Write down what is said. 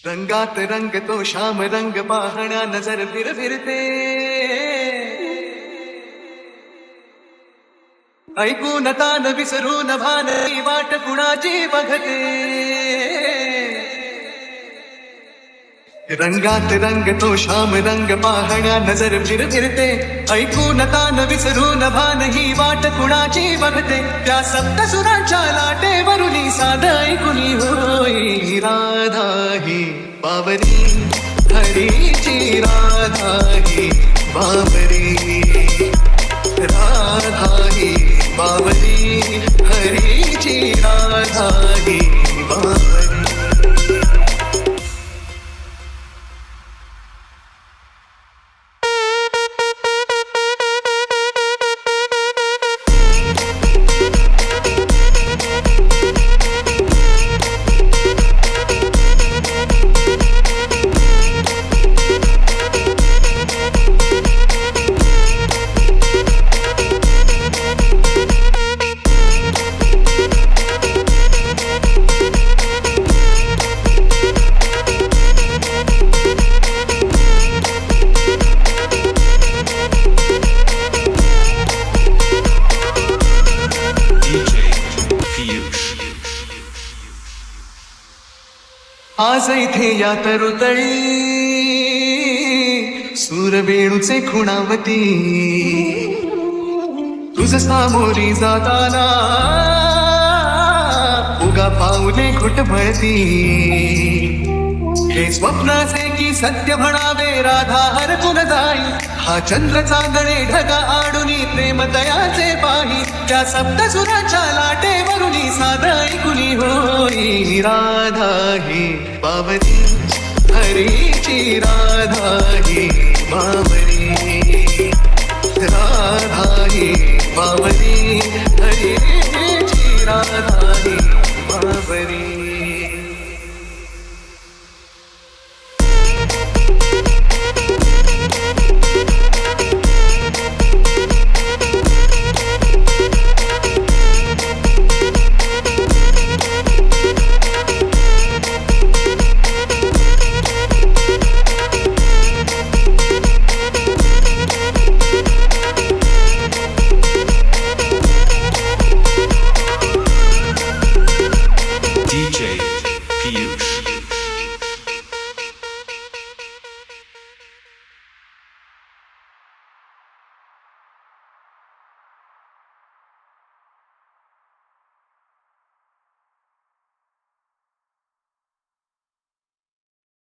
रंगात रंग तो श्याम रंग पाहण्या नजर फिरते ऐकून तान विसरून भान वाट कुणाची बघते रंगात रंग तो श्याम रंग पाहण्या नजर फिरते ऐकून तान विसरून भान ही वाट कुणाची बघते त्या सप्तसुरांच्या लाटेवरुनी साध ऐकुनी होई राधा ही बावरी हरीची राधा ही बावरी राधा ही बावरी हरीची राधा ही बावरी आज इथे या तरुतळी सूरवेणूचे खुणावती तुझ सामोरी जाताना उगा पाऊले घुटमळती हे स्वप्नाचे की सत्य म्हणावे राधा हरकून जाई हा चंद्र चांदणे ढगा आडुनी प्रेम दयाचे पाही त्या सप्तसुराच्या लाटेवरुनी साध ऐकुनी होई राधा ही बावरी हरीची राधा ही बावरी राधा ही बावरी हरीची राधा ही बावरी